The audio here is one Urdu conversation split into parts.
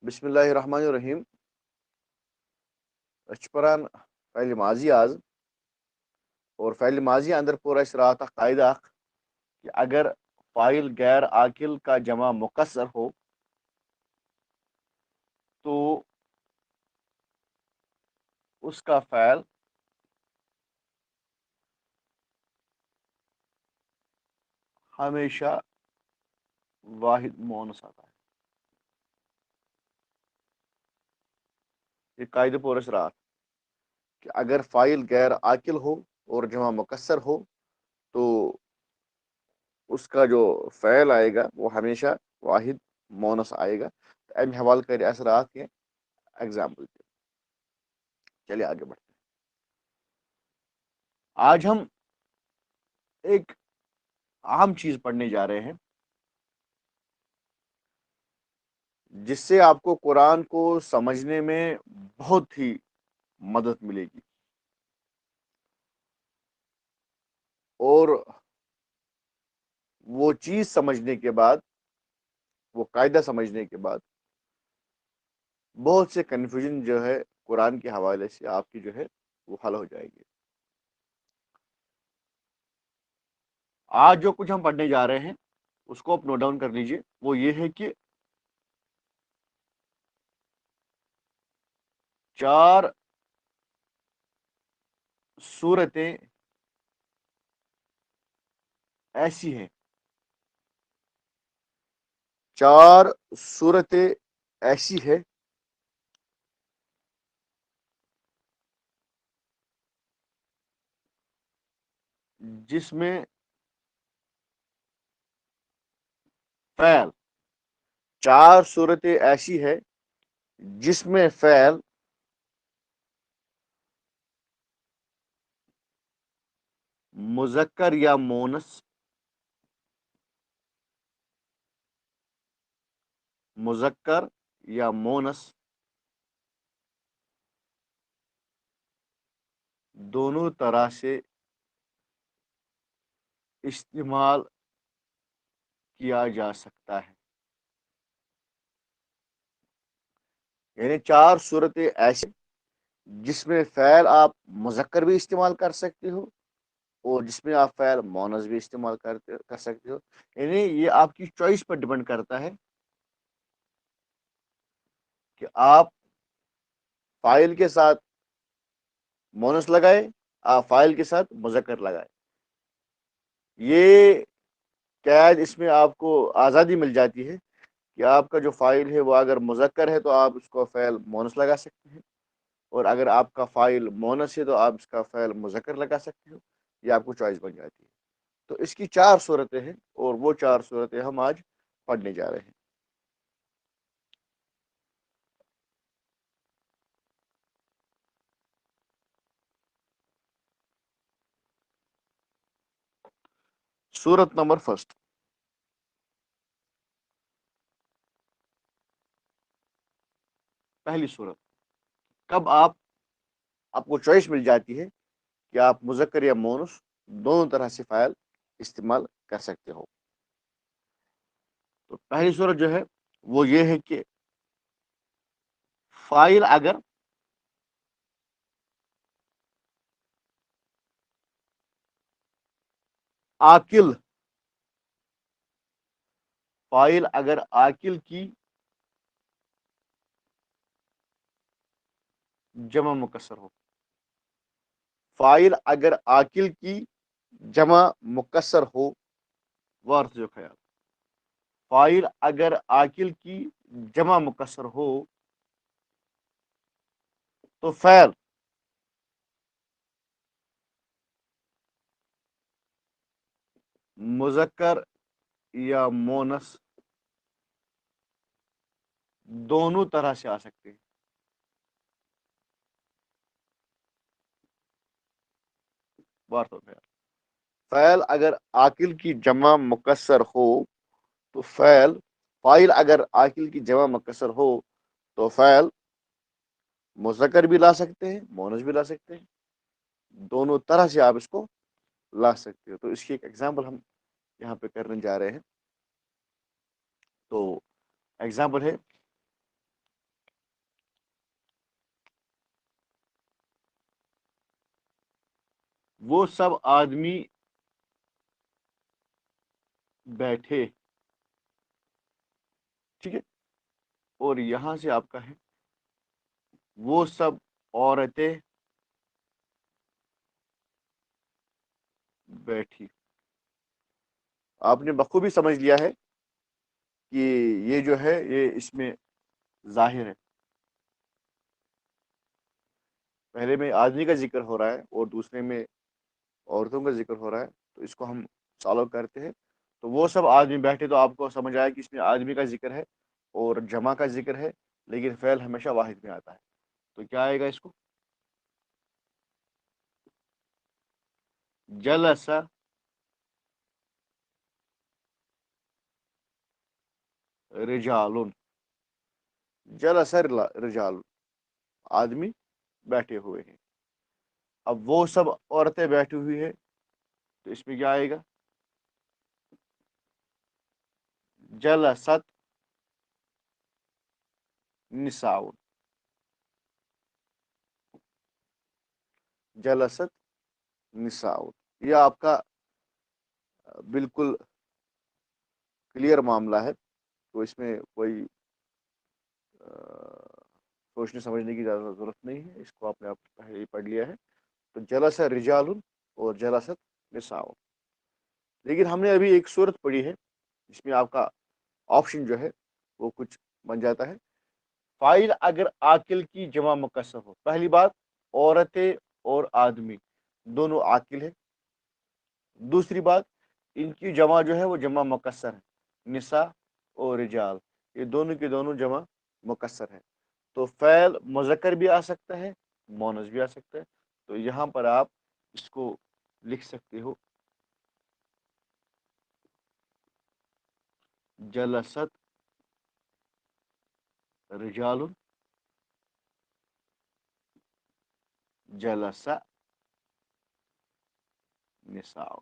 بسم اللہ الرحمن الرحیم پران فعل ماضی آز اور فعل ماضی اندر پور رات قاعدہ کہ اگر فاعل غیر عاقل کا جمع مقصر ہو تو اس کا فعل ہمیشہ واحد مونس آتا ہے. یہ قاعدہ پورش رات کہ اگر فاعل غیر عاقل ہو اور جمع مقصر ہو تو اس کا جو فعل آئے گا وہ ہمیشہ واحد مونس آئے گا. ام حوالہ کر اثرات کے ایگزامپل کے. چلیے آگے بڑھتے ہیں. آج ہم ایک اہم چیز پڑھنے جا رہے ہیں جس سے آپ کو قرآن کو سمجھنے میں بہت ہی مدد ملے گی اور وہ چیز سمجھنے کے بعد وہ قاعدہ سمجھنے کے بعد بہت سے کنفیوژن جو ہے قرآن کے حوالے سے آپ کی جو ہے وہ حل ہو جائے گی. آج جو کچھ ہم پڑھنے جا رہے ہیں اس کو آپ نوٹ ڈاؤن کر لیجئے. وہ یہ ہے کہ 4 صورتیں ایسی ہیں 4 صورتیں ایسی ہے جس میں فعل 4 صورتیں ایسی ہے جس میں فعل مذکر یا مونس دونوں طرح سے استعمال کیا جا سکتا ہے. یعنی 4 صورتیں ایسی جس میں فعل آپ مذکر بھی استعمال کر سکتے ہو اور جس میں آپ فعل مونس بھی استعمال کر سکتے ہو. یعنی یہ آپ کی چوائس پر ڈیپینڈ کرتا ہے کہ آپ فاعل کے ساتھ مونس لگائے آپ فاعل کے ساتھ مذکر لگائے. یہ قید اس میں آپ کو آزادی مل جاتی ہے کہ آپ کا جو فاعل ہے وہ اگر مذکر ہے تو آپ اس کو فعل مونس لگا سکتے ہیں اور اگر آپ کا فاعل مونس ہے تو آپ اس کا فعل مذکر لگا سکتے ہو. یہ آپ کو چوائس بن جاتی ہے. تو اس کی 4 صورتیں ہیں اور وہ 4 صورتیں ہم آج پڑھنے جا رہے ہیں. صورت نمبر فرسٹ. پہلی صورت کب آپ کو چوائس مل جاتی ہے کہ آپ مذکر یا مونس دونوں طرح سے فعل استعمال کر سکتے ہو. تو پہلی صورت جو ہے وہ یہ ہے کہ فاعل اگر عاقل کی جمع مکسر ہو. فاعل اگر عاقل کی جمع مکسر ہو. وارث جو خیال فاعل اگر عاقل کی جمع مکسر ہو تو فعل مذکر یا مونس دونوں طرح سے آ سکتے ہیں. فعل اگر عاقل کی جمع مکسر ہو تو فاعل اگر عاقل کی جمع مکسر ہو تو فعل مذکر بھی لا سکتے ہیں مونس بھی لا سکتے ہیں. دونوں طرح سے آپ اس کو لا سکتے ہو. تو اس کی ایک ایگزامپل ہم یہاں پہ کرنے جا رہے ہیں. تو ایگزامپل ہے وہ سب آدمی بیٹھے، ٹھیک ہے، اور یہاں سے آپ کا ہے وہ سب عورتیں بیٹھی۔ آپ نے بخوبی سمجھ لیا ہے کہ یہ جو ہے یہ اس میں ظاہر ہے، پہلے میں آدمی کا ذکر ہو رہا ہے اور دوسرے میں عورتوں کا ذکر ہو رہا ہے، تو اس کو ہم سالو کرتے ہیں۔ تو وہ سب آدمی بیٹھے، تو آپ کو سمجھ آیا کہ اس میں آدمی کا ذکر ہے اور جمع کا ذکر ہے، لیکن فعل ہمیشہ واحد میں آتا ہے، تو کیا آئے گا اس کو؟ جلس رجال، جلس رجال، آدمی بیٹھے ہوئے ہیں۔ اب وہ سب عورتیں بیٹھی ہوئی ہے، تو اس میں کیا آئے گا؟ جلست نساء، جلست نساء، یہ آپ کا بالکل کلیئر معاملہ ہے، تو اس میں کوئی سوچنے سمجھنے کی زیادہ ضرورت نہیں ہے، اس کو آپ نے پہلے ہی پڑھ لیا ہے۔ تو جلس رجال اور جلست نساء، لیکن ہم نے ابھی ایک صورت پڑھی ہے جس میں آپ کا آپشن جو ہے وہ کچھ بن جاتا ہے۔ فاعل اگر عاقل کی جمع مکسر ہو، پہلی بات عورتیں اور آدمی دونوں عاقل ہے، دوسری بات ان کی جمع جو ہے وہ جمع مکسر ہے، نساء اور رجال، یہ دونوں کے دونوں جمع مکسر ہے، تو فعل مذکر بھی آ سکتا ہے، مونس بھی آ سکتا ہے، تو یہاں پر آپ اس کو لکھ سکتے ہو جلست رجال جلس نساء،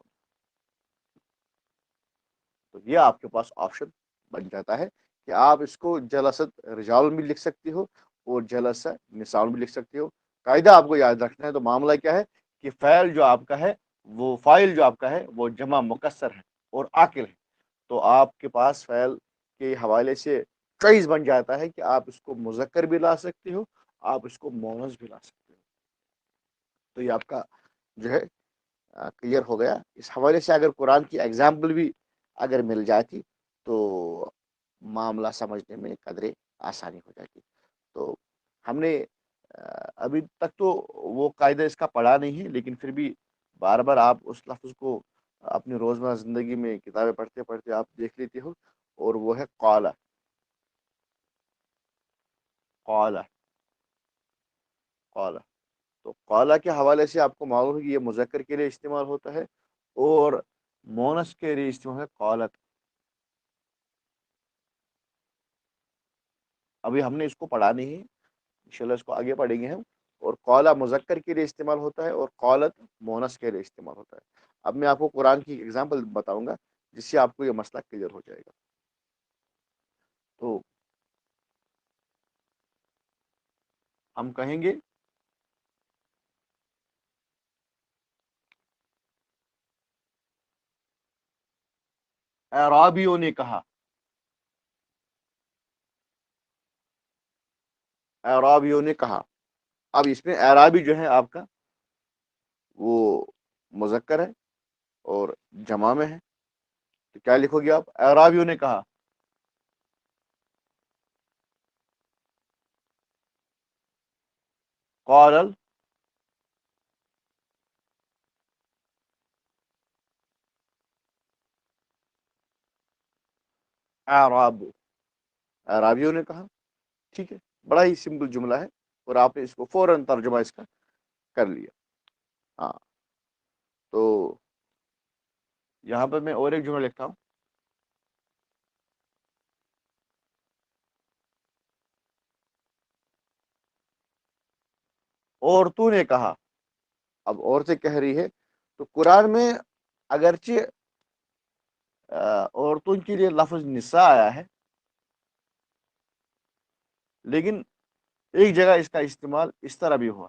تو یہ آپ کے پاس آپشن بن جاتا ہے کہ آپ اس کو جلست رجال بھی لکھ سکتے ہو اور جلس نساء بھی لکھ سکتے ہو۔ قاعدہ آپ کو یاد رکھنا ہے، تو معاملہ کیا ہے کہ فعل جو آپ کا ہے وہ فاعل جو آپ کا ہے وہ جمع مکسر ہے اور عاقل ہے، تو آپ کے پاس فعل کے حوالے سے چوائس بن جاتا ہے کہ آپ اس کو مذکر بھی لا سکتے ہو، آپ اس کو مونس بھی لا سکتے ہو، تو یہ آپ کا جو ہے کلیئر ہو گیا۔ اس حوالے سے اگر قرآن کی ایگزامپل بھی اگر مل جاتی تو معاملہ سمجھنے میں قدرے آسانی ہو جاتی۔ تو ہم نے ابھی تک تو وہ قاعدہ اس کا پڑھا نہیں ہے، لیکن پھر بھی بار بار آپ اس لفظ کو اپنی روزمرہ زندگی میں کتابیں پڑھتے پڑھتے آپ دیکھ لیتے ہو، اور وہ ہے قال، قال، قال، تو قالا کے حوالے سے آپ کو معلوم ہے کہ یہ مذکر کے لیے استعمال ہوتا ہے اور مونس کے لیے استعمال ہے قالت۔ ابھی ہم نے اس کو پڑھا نہیں ہے، انشاءاللہ اس کو آگے پڑھیں گے ہم، اور قالا مذکر کے لیے استعمال ہوتا ہے اور قالت مونس کے لیے استعمال ہوتا ہے۔ اب میں آپ کو قرآن کی ایگزامپل بتاؤں گا جس سے آپ کو یہ مسئلہ کلیئر ہو جائے گا۔ تو ہم کہیں گے اعرابیوں نے کہا، اعرابیوں نے کہا۔ اب اس میں اعرابی جو ہے آپ کا وہ مذکر ہے اور جمع میں ہے، تو کیا لکھو گے آپ؟ اعرابیوں نے کہا، قال اعراب، اعرابیوں نے کہا، ٹھیک ہے، بڑا ہی سمپل جملہ ہے، اور آپ نے اس کو فوراً ترجمہ اس کا کر لیا۔ ہاں، تو یہاں پر میں اور ایک جملہ لکھتا ہوں، عورتوں نے کہا۔ اب عورتیں کہہ رہی ہے، تو قرآن میں اگرچہ عورتوں کے لیے لفظ نساء آیا ہے، لیکن ایک جگہ اس کا استعمال اس طرح بھی ہوا،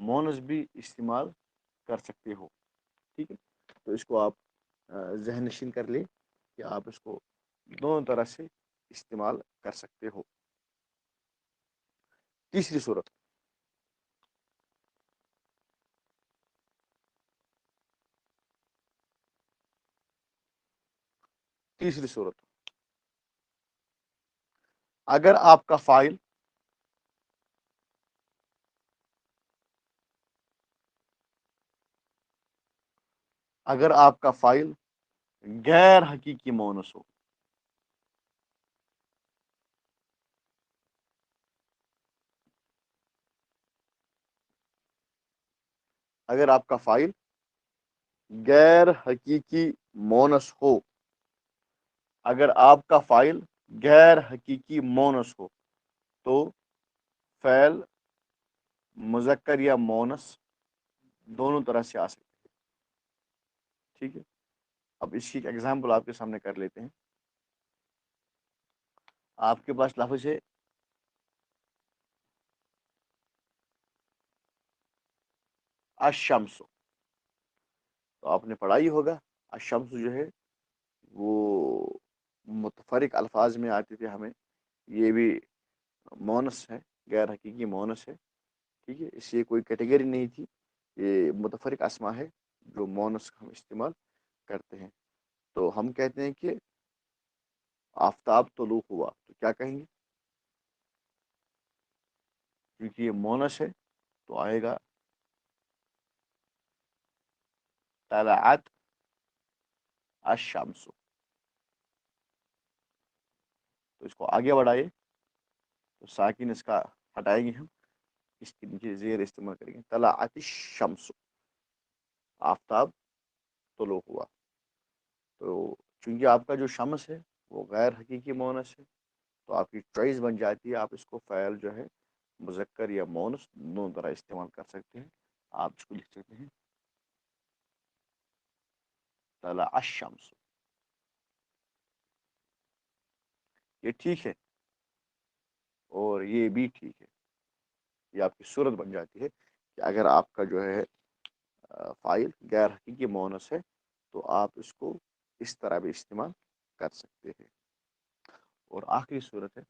مونس بھی استعمال کر سکتے ہو. ٹھیک ہے، تو اس کو آپ ذہن نشین کر لیں کہ آپ اس کو دونوں طرح سے استعمال کر سکتے ہو. تیسری صورت، تیسری صورت، اگر آپ کا فائل غیر حقیقی مونس ہو. اگر آپ کا فائل غیر حقیقی مونس ہو، اگر آپ کا فائل غیر حقیقی مونس ہو تو فعل مذکر یا مونس دونوں طرح سے آ سکتے ہیں. ٹھیک ہے، اب اس کی ایک ایگزامپل آپ کے سامنے کر لیتے ہیں. آپ کے پاس لفظ ہے الشمس، تو آپ نے پڑھا ہی ہوگا الشمس جو ہے وہ متفرق الفاظ میں آتے تھے ہمیں. یہ بھی مونس ہے، غیر حقیقی مونس ہے. ٹھیک ہے، اس یہ کوئی کیٹیگری نہیں تھی، یہ متفرق اسما ہے جو مونس ہم استعمال کرتے ہیں. تو ہم کہتے ہیں کہ آفتاب طلوع ہوا، تو کیا کہیں گے؟ کیونکہ یہ مونس ہے تو آئے گا طلعت الشمس. تو اس کو آگے بڑھائیے، تو ساکن اس کا ہٹائیں گے ہم، اس کے نیچے زیر استعمال کریں گے طلعت الشمس، آفتاب طلوع ہوا. تو چونکہ آپ کا جو شمس ہے وہ غیر حقیقی مونس ہے، تو آپ کی چوائس بن جاتی ہے، آپ اس کو فعل جو ہے مذکر یا مونس دونوں طرح استعمال کر سکتے ہیں. آپ اس کو لکھ سکتے ہیں طلع الشمس. یہ ٹھیک ہے اور یہ بھی ٹھیک ہے. یہ آپ کی صورت بن جاتی ہے کہ اگر آپ کا جو ہے فائل غیر حقیقی مونس ہے تو آپ اس کو اس طرح بھی استعمال کر سکتے ہیں. اور آخری صورت ہے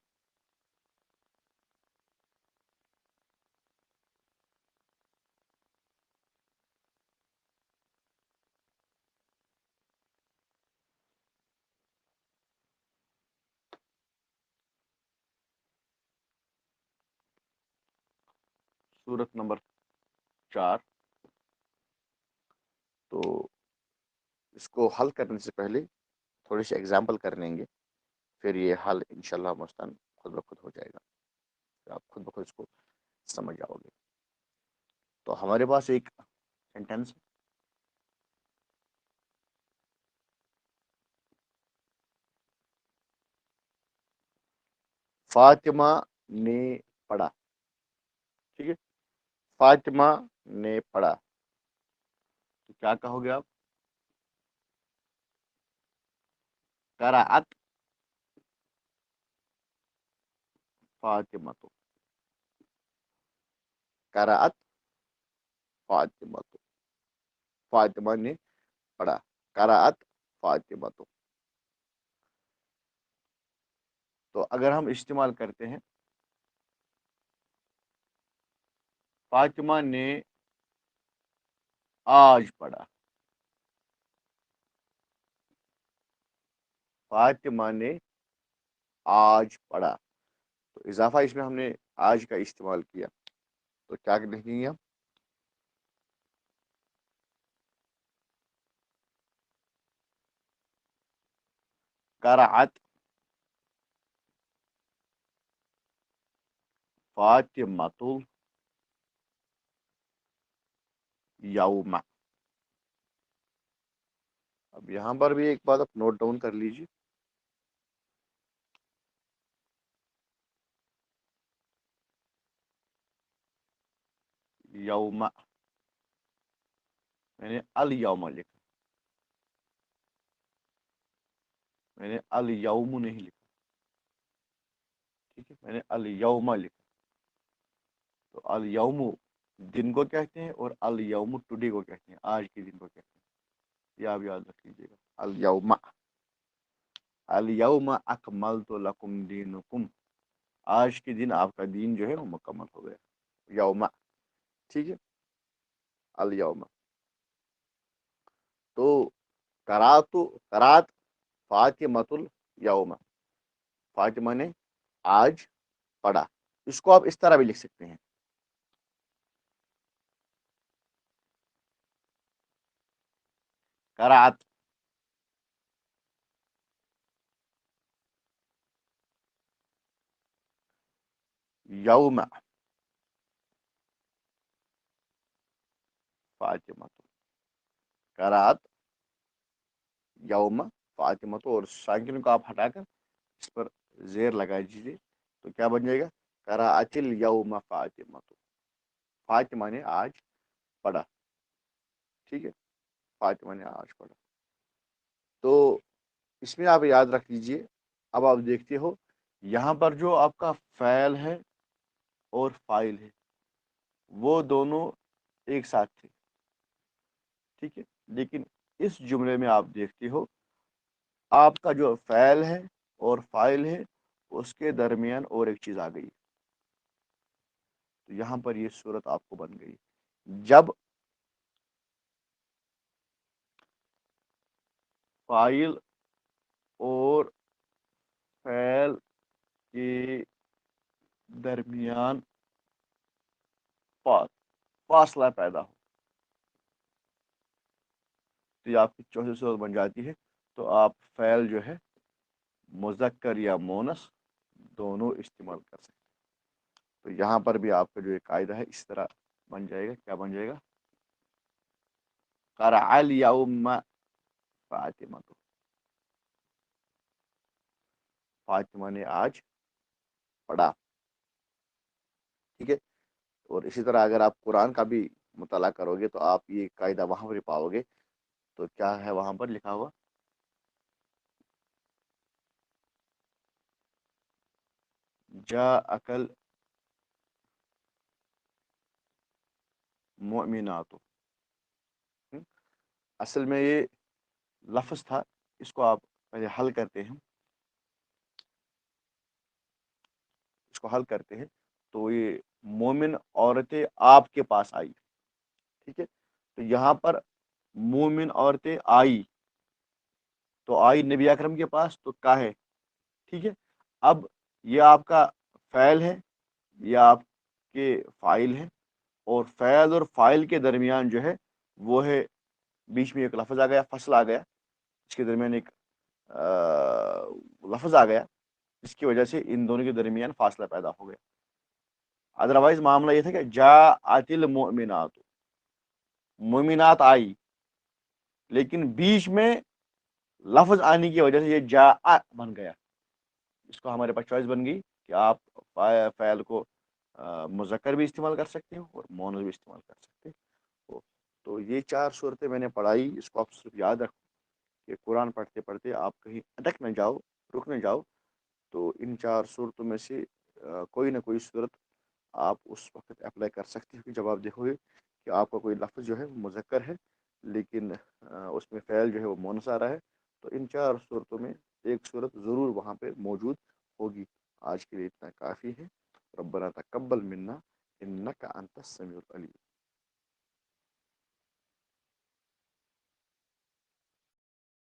صورت نمبر 4. تو اس کو حل کرنے سے پہلے تھوڑی سی ایگزامپل کر لیں گے، پھر یہ حل انشاءاللہ مستان خود بخود ہو جائے گا، پھر آپ خود بخود اس کو سمجھ جاؤ گے. تو ہمارے پاس ایک سینٹینس، فاطمہ نے پڑھا. ٹھیک ہے، فاطمہ نے پڑھا، تو کیا کہو گے آپ؟ قرأت فاطمہ، تو قرأت فاطمہ، تو فاطمہ نے پڑھا، قرأت فاطمہ. تو اگر ہم استعمال کرتے ہیں فاطمہ نے آج پڑھا، فاطمہ نے آج پڑھا، تو اضافہ اس میں ہم نے آج کا استعمال کیا، تو کیا لکھیں گے ہم؟ قرأت فاطمۃ یوم. اب یہاں پر بھی ایک بات آپ نوٹ ڈاؤن کر لیجیے، یوم، میں نے الیوم لکھا، میں نے الیوم نہیں لکھا. ٹھیک ہے، میں نے الیوم لکھا، تو الیوم دن کو کہتے ہیں، اور الیوم ٹوڈے کو کہتے ہیں، آج کے دن کو کہتے ہیں. یہ آپ یاد رکھ لیجیے گا. الیوم، الیوم اکملت لکم دینکم، آج کے دن آپ کا دین جو ہے وہ مکمل ہو گیا. یوم، ٹھیک ہے، الیوم. تو قرات فاطمۃ الیوم، فاطمہ نے آج پڑھا. اس کو آپ اس طرح بھی لکھ سکتے ہیں، قرات یوم فاطمۃ، قرات یوم فاطمۃ، اور ساکن کو آپ ہٹا کر اس پر زیر لگا دیجیے تو کیا بن جائے گا؟ قرات الیوم فاطمۃ، فاطمہ نے آج پڑھا. ٹھیک ہے، فاطمہ نے آج پڑھا. تو اس میں آپ یاد رکھ لیجئے. اب آپ دیکھتے ہو یہاں پر جو آپ کا فعل ہے اور فائل ہے وہ دونوں ایک ساتھ تھے. ٹھیک ہے، لیکن اس جملے میں آپ دیکھتے ہو آپ کا جو فعل ہے اور فائل ہے اس کے درمیان اور ایک چیز آ گئی. تو یہاں پر یہ صورت آپ کو بن گئی. جب فائل اور فعل کے درمیان فاصلہ پیدا ہو تو یہ آپ کی چوتھی صورت بن جاتی ہے. تو آپ فعل جو ہے مذکر یا مونس دونوں استعمال کر سکتے ہیں. تو یہاں پر بھی آپ کا جو ایک قاعدہ ہے اس طرح بن جائے گا. کیا بن جائے گا؟ قرأ الیوم فاطمۃ، فاطمہ نے آج پڑھا. ٹھیک ہے. اور اسی طرح اگر آپ قرآن کا بھی مطالعہ کرو گے تو آپ یہ قاعدہ وہاں پر پاؤ گے. تو کیا ہے وہاں پر لکھا ہوا؟ جاءک المؤمنات. اصل میں یہ لفظ تھا، اس کو آپ پہلے حل کرتے ہیں. اس کو حل کرتے ہیں تو یہ مومن عورتیں آپ کے پاس آئی. ٹھیک ہے. تو یہاں پر مومن عورتیں آئی تو آئی نبی اکرم کے پاس تو کا ہے. ٹھیک ہے. اب یہ آپ کا فعل ہے، یہ آپ کے فائل ہے، اور فعل اور فائل کے درمیان جو ہے وہ ہے بیچ میں ایک لفظ آ گیا، فصل آ گیا، اس کے درمیان ایک لفظ آ گیا جس کی وجہ سے ان دونوں کے درمیان فاصلہ پیدا ہو گیا. ادروائز معاملہ یہ تھا کہ جاءت المؤمنات، مومنات آئی، لیکن بیچ میں لفظ آنے کی وجہ سے یہ جاء بن گیا. اس کو ہمارے پاس چوائس بن گئی کہ آپ فعل کو مذکر بھی استعمال کر سکتے ہو اور مؤنث بھی استعمال کر سکتے ہو. تو یہ چار صورتیں میں نے پڑھائی. اس کو آپ صرف یاد رکھو کہ قرآن پڑھتے پڑھتے آپ کہیں اٹک نہ جاؤ، رک نہ جاؤ. تو ان چار صورتوں میں سے کوئی نہ کوئی صورت آپ اس وقت اپلائی کر سکتے ہو کہ جب آپ دیکھو گے کہ آپ کا کوئی لفظ جو ہے وہ مذکر ہے لیکن اس میں فعل جو ہے وہ مؤنث آ رہا ہے. تو ان چار صورتوں میں ایک صورت ضرور وہاں پہ موجود ہوگی. آج کے لیے اتنا کافی ہے. ربنا تقبل منا انک انت السمیع العلیم.